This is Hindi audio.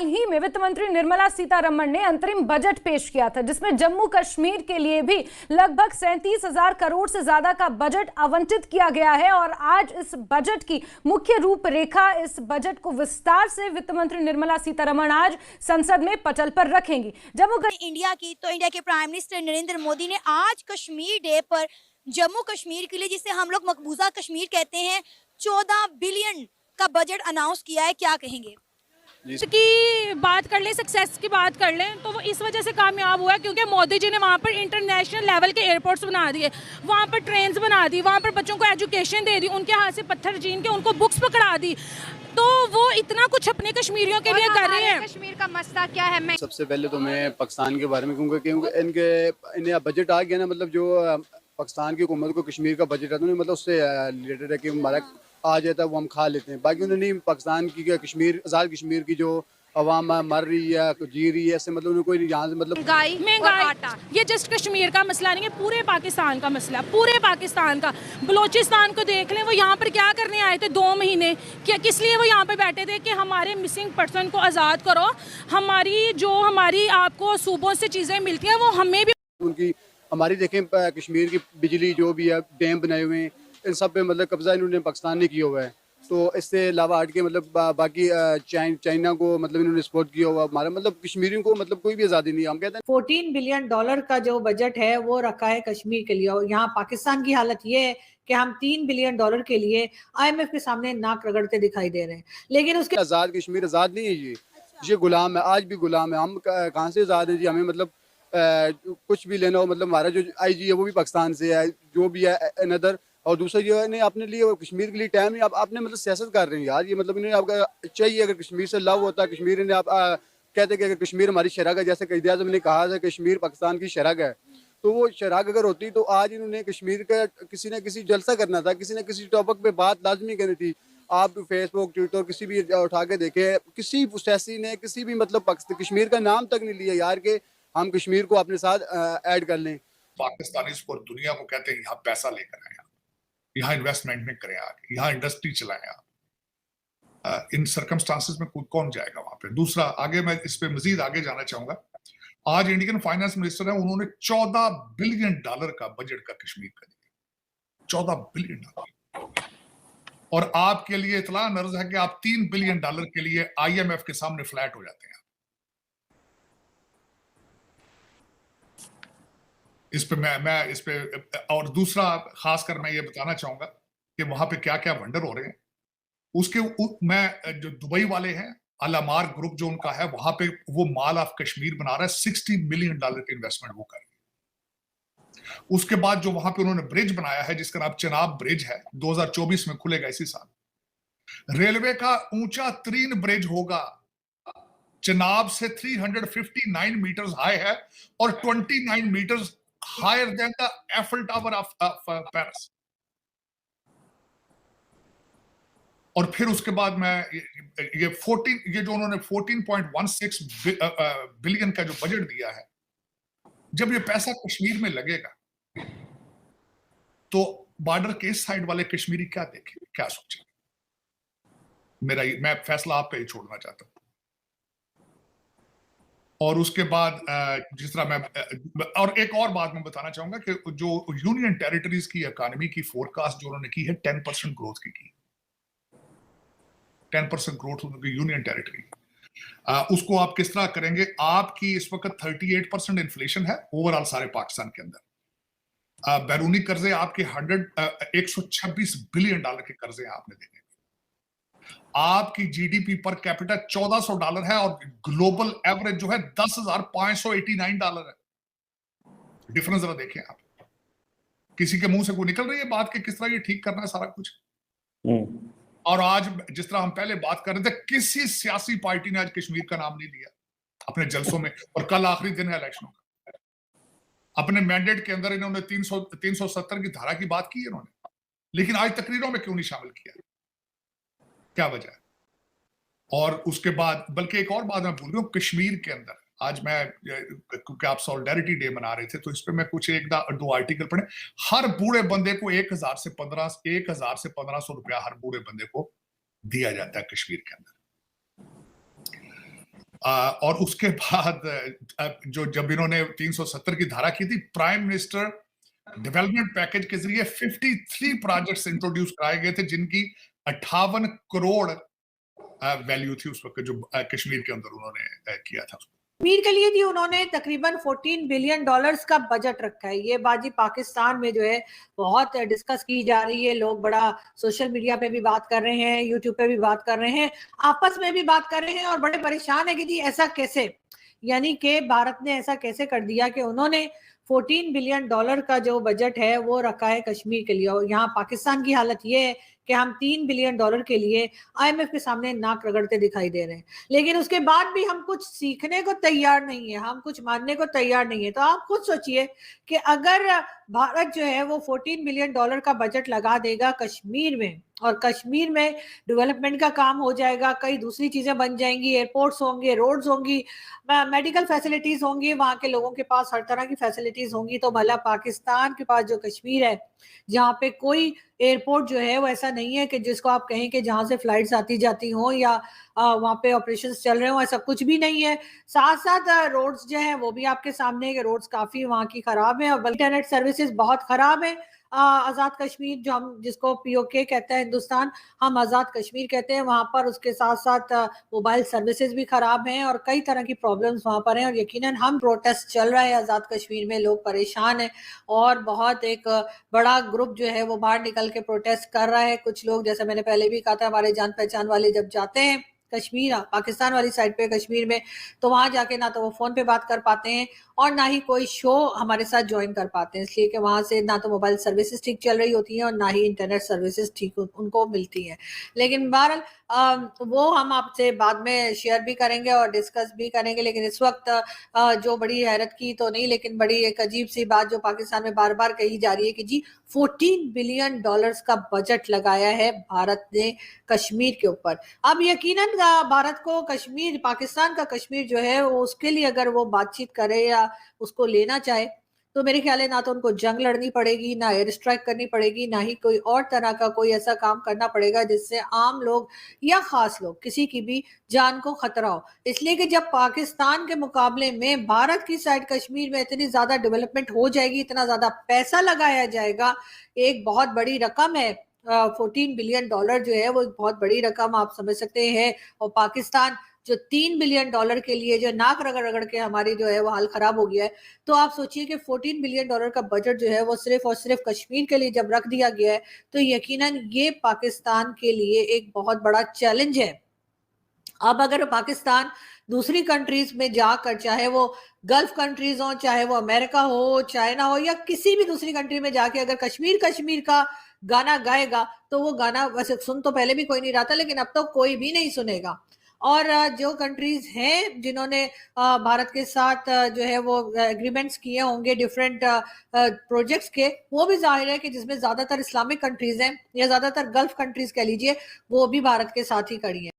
हाल ही में वित्त मंत्री निर्मला सीतारमण ने अंतरिम बजट पेश किया था, जिसमें जम्मू कश्मीर के लिए भी लगभग 37,000 करोड़ से ज्यादा का बजट आवंटित किया गया है। और आज इस बजट की मुख्य रूपरेखा, इस बजट को विस्तार से वित्त मंत्री निर्मला सीतारमण आज संसद में पटल पर रखेंगी। इंडिया के प्राइम मिनिस्टर नरेंद्र मोदी ने आज कश्मीर डे पर जम्मू कश्मीर के लिए, जिसे हम लोग मकबूजा कश्मीर कहते हैं, 14 बिलियन का बजट अनाउंस किया है। क्या कहेंगे? की बात कर लें, सक्सेस की बात कर लें, तो वो इस वजह से कामयाब हुआ क्योंकि मोदी जी ने वहाँ पर इंटरनेशनल लेवल के एयरपोर्ट्स बना दिए, वहाँ पर ट्रेन्स बना दी, वहाँ पर बच्चों को एजुकेशन दे दी, उनके हाथ से पत्थर छीन के उनको बुक्स पकड़ा दी। तो वो इतना कुछ अपने कश्मीरियों के लिए कर रहे हैं। कश्मीर का मसला क्या है? सबसे पहले तो मैं पाकिस्तान के बारे में कहूँगा, क्योंकि इनके बजट आ गया ना, मतलब जो पाकिस्तान की हुकूमत को कश्मीर का बजट आता है, मतलब उससे रिलेटेड है कि हमारा आ जाता है वो हम खा लेते हैं। बाकी उन्होंने पाकिस्तान की कश्मीर, आज़ाद कश्मीर की जो अवाम मर रही है, जी रही है, ऐसे मतलब उन्हें कोई यहाँ से मतलब महंगाई ये जस्ट कश्मीर का मसला नहीं है, पूरे पाकिस्तान का मसला, पूरे पाकिस्तान का। बलोचिस्तान को देख लें, वो यहाँ पर क्या करने आए थे 2 महीने, क्या किस लिए वो यहाँ पे बैठे थे? कि हमारे मिसिंग पर्सन को आज़ाद करो, हमारी आपको सूबों से चीज़ें मिलती हैं वो हमें भी। उनकी हमारी देखें कश्मीर की बिजली जो भी है, डैम बनाए हुए हैं, इन सब पे मतलब कब्जा इन्होंने पाकिस्तान ने किया हुआ है। तो इससे अलावा हट के मतलब बाकी चाइना को मतलब इन्होंने सपोर्ट किया हुआ। हमारा मतलब कश्मीरियों को मतलब कोई भी आज़ादी नहीं। हम कहते हैं $14 बिलियन का जो बजट है वो रखा है कश्मीर के लिए, और यहाँ पाकिस्तान की हालत ये है कि हम $3 बिलियन के लिए IMF के सामने नाक रगड़ते दिखाई दे रहे हैं। लेकिन उसके आज़ाद कश्मीर आज़ाद नहीं है, ये गुलाम है, आज भी गुलाम है। हम कहाँ से आज़ाद है जी? हमें मतलब कुछ भी लेना हो, मतलब हमारा जो IG है वो भी पाकिस्तान से है, जो भी है अनदर। और दूसरा जो है नहीं, अपने लिए कश्मीर के लिए टाइम नहीं, आपने मतलब सियासत कर रहे हैं यार। ये मतलब इन्हें आपका चाहिए, अगर कश्मीर से लव होता है कश्मीर ने, आप कहते कि अगर कश्मीर हमारी शरग है, जैसे क़ायद आज़म ने कहा था कश्मीर पाकिस्तान की शरग है, तो वो शरग अगर होती तो आज इन्होंने कश्मीर का किसी न किसी जलसा करना था, किसी न किसी टॉपिक पे बात लाजमी करनी थी। आप फेसबुक, ट्विटर किसी भी उठा के देखे, किसी सियासी ने किसी भी मतलब कश्मीर का नाम तक नहीं लिया यार कि हम कश्मीर को अपने साथ ऐड कर लें। पाकिस्तानी और दुनिया को कहते हैं यहाँ पैसा लेकर आए, यहाँ इन्वेस्टमेंट में करें, आगे यहाँ इंडस्ट्री चलाएं आप। इन सर्कमस्टांसेस में कौन जाएगा वहां पे? दूसरा, आगे मैं इस पे मजीद आगे जाना चाहूंगा। आज इंडियन फाइनेंस मिनिस्टर है, उन्होंने $14 बिलियन का बजट का कश्मीर का दिया, $14 बिलियन। और आपके लिए इतला नर्ज है कि आप $3 बिलियन के लिए IMF के सामने फ्लैट हो जाते हैं। इस पे और दूसरा खासकर मैं ये बताना चाहूंगा कि वहां पे क्या क्या वंडर हो रहे हैं। मैं जो दुबई वाले हैं, अलामार ग्रुप जो उनका है, वहां पे वो मॉल ऑफ कश्मीर बना रहा है, $60 मिलियन की इन्वेस्टमेंट वो कर रही है। उसके बाद जो वहां पे उन्होंने ब्रिज बनाया है, जिसका नाम चनाब ब्रिज है, 2024 में खुलेगा इसी साल। रेलवे का ऊंचा तरीन ब्रिज होगा, चनाब से 359 मीटर्स हाई है और 29 metres higher than the Eiffel Tower of Paris. और फिर उसके बाद मैं ये जो उन्होंने 14.16 बिलियन का जो बजट दिया है, जब ये पैसा कश्मीर में लगेगा तो बॉर्डर के इस साइड वाले कश्मीरी क्या देखेंगे, क्या सोचेंगे? मैं फैसला आप पे ही छोड़ना चाहता हूं। और उसके बाद जिस तरह मैं और एक और बात मैं बताना चाहूंगा कि जो यूनियन टेरिटरीज की इकोनॉमी की फोरकास्ट जो उन्होंने की है 10% ग्रोथ की 10% ग्रोथ उनकी यूनियन टेरिटरी, उसको आप किस तरह करेंगे? आपकी इस वक्त 38% इन्फ्लेशन है ओवरऑल सारे पाकिस्तान के अंदर। बैरूनी कर्जे आपके 126 बिलियन के कर्जे आपने देने। आपकी GDP पर कैपिटा $1,400 है और ग्लोबल एवरेज जो है $10,589 है। डिफरेंस जरा देखें आप। किसी के मुंह से कोई निकल रही है बात कि किस तरह ये ठीक करना है सारा कुछ। और आज जिस तरह हम पहले बात कर रहे थे, किसी सियासी पार्टी ने आज कश्मीर का नाम नहीं लिया अपने जलसों में, और कल आखिरी दिन है इलेक्शनों का। अपने मैंडेट के अंदर इन्होंने 370 की धारा की बात की इन्होंने, लेकिन आज तकरीरों में क्यों नहीं शामिल किया? क्या वजह है? और उसके बाद बल्कि एक और बात मैं भूल गया, कश्मीर के अंदर आज मैं, क्योंकि आप सॉलिडेरिटी डे मना रहे थे, तो इस पे मैं कुछ 1-2 आर्टिकल पढ़े। हर बूढ़े बंदे को 1,000 से 1,500 रुपया हर बूढ़े बंदे को दिया जाता है कश्मीर के अंदर। और उसके बाद जो जब इन्होंने 370 की धारा की थी, प्राइम मिनिस्टर डेवलपमेंट पैकेज के जरिए 53 प्रोजेक्ट्स इंट्रोड्यूस कराए गए थे, जिनकी 58 करोड़ वैल्यू थी उस वक्त, जो कश्मीर के अंदर उन्होंने किया था। कश्मीर के लिए जी उन्होंने तकरीबन $14 बिलियन का बजट रखा है। ये बात जी पाकिस्तान में जो है बहुत डिस्कस की जा रही है, लोग बड़ा सोशल मीडिया पे भी बात कर रहे हैं, यूट्यूब पे भी बात कर रहे हैं, आपस में भी बात कर रहे हैं और बड़े परेशान है कि जी ऐसा कैसे, यानी कि भारत ने ऐसा कैसे कर दिया कि उन्होंने $14 बिलियन का जो बजट है वो रखा है कश्मीर के लिए। और यहाँ पाकिस्तान की हालत ये है कि हम $3 बिलियन के लिए IMF के सामने नाक रगड़ते दिखाई दे रहे हैं, लेकिन उसके बाद भी हम कुछ सीखने को तैयार नहीं है, हम कुछ मानने को तैयार नहीं है। तो आप खुद सोचिए कि अगर भारत जो है वो $14 बिलियन का बजट लगा देगा कश्मीर में, और कश्मीर में डेवलपमेंट का काम हो जाएगा, कई दूसरी चीजें बन जाएंगी, एयरपोर्ट्स होंगे, रोड्स होंगी, मेडिकल फैसिलिटीज होंगी, वहां के लोगों के पास हर तरह की फैसिलिटीज होंगी, तो भला पाकिस्तान के पास जो कश्मीर है, जहाँ पे कोई एयरपोर्ट जो है वो ऐसा नहीं है कि जिसको आप कहें कि जहां से फ्लाइट्स आती जाती हों या वहां पे ऑपरेशंस चल रहे हो, ऐसा कुछ भी नहीं है। साथ साथ रोड्स जो है वो भी आपके सामने है कि रोड्स काफी वहां की खराब है, और इंटरनेट सर्विसेज बहुत खराब है। आजाद कश्मीर जो हम जिसको POK कहते हैं हिंदुस्तान, हम आजाद कश्मीर कहते हैं, वहां पर उसके साथ साथ मोबाइल सर्विसेज भी खराब हैं और कई तरह की प्रॉब्लम्स वहां पर हैं। और यकीनन हम प्रोटेस्ट चल रहा है आजाद कश्मीर में, लोग परेशान हैं और बहुत एक बड़ा ग्रुप जो है वो बाहर निकल के प्रोटेस्ट कर रहा है। कुछ लोग, जैसे मैंने पहले भी कहा था, हमारे जान पहचान वाले जब जाते हैं कश्मीर, पाकिस्तान वाली साइड पे कश्मीर में, तो वहां जाके ना तो वो फोन पे बात कर पाते हैं और ना ही कोई शो हमारे साथ ज्वाइन कर पाते हैं, इसलिए कि वहां से ना तो मोबाइल सर्विसेज ठीक चल रही होती हैं और ना ही इंटरनेट सर्विसेज ठीक उनको मिलती हैं। लेकिन बहरहाल वो हम आपसे बाद में शेयर भी करेंगे और डिस्कस भी करेंगे। लेकिन इस वक्त जो बड़ी हैरत की तो नहीं, लेकिन बड़ी एक अजीब सी बात जो पाकिस्तान में बार बार कही जा रही है कि जी $14 बिलियन का बजट लगाया है भारत ने कश्मीर के ऊपर। अब यकीनन भारत को कश्मीर, पाकिस्तान का कश्मीर जो है वो, उसके लिए अगर वो बातचीत करे या उसको लेना चाहे, तो मेरे ख्याल है ना तो उनको जंग लड़नी पड़ेगी, ना एयर स्ट्राइक करनी पड़ेगी, ना ही कोई और तरह का कोई ऐसा काम करना पड़ेगा जिससे आम लोग या खास लोग किसी की भी जान को खतरा हो। इसलिए कि जब पाकिस्तान के मुकाबले में भारत की साइड कश्मीर में इतनी ज्यादा डेवलपमेंट हो जाएगी, इतना ज्यादा पैसा लगाया जाएगा, एक बहुत बड़ी रकम है, $14 बिलियन जो है वो एक बहुत बड़ी रकम आप समझ सकते हैं। और पाकिस्तान जो $3 बिलियन के लिए जो नाक रगड़ रगड़ के हमारी जो है वो हाल खराब हो गया है, तो आप सोचिए कि $14 बिलियन का बजट जो है वो सिर्फ और सिर्फ कश्मीर के लिए जब रख दिया गया है, तो यकीनन ये पाकिस्तान के लिए एक बहुत बड़ा चैलेंज है। अब अगर पाकिस्तान दूसरी कंट्रीज में जाकर, चाहे वो गल्फ कंट्रीज हो, चाहे वो अमेरिका हो, चाइना हो, या किसी भी दूसरी कंट्री में जाके अगर कश्मीर का गाना गाएगा, तो वो गाना वैसे सुन तो पहले भी कोई नहीं रहा था, लेकिन अब तो कोई भी नहीं सुनेगा। और जो कंट्रीज हैं जिन्होंने भारत के साथ जो है वो एग्रीमेंट्स किए होंगे डिफरेंट प्रोजेक्ट्स के, वो भी जाहिर है कि जिसमें ज्यादातर इस्लामिक कंट्रीज हैं या ज्यादातर गल्फ कंट्रीज कह लीजिए, वो भी भारत के साथ ही खड़ी हैं।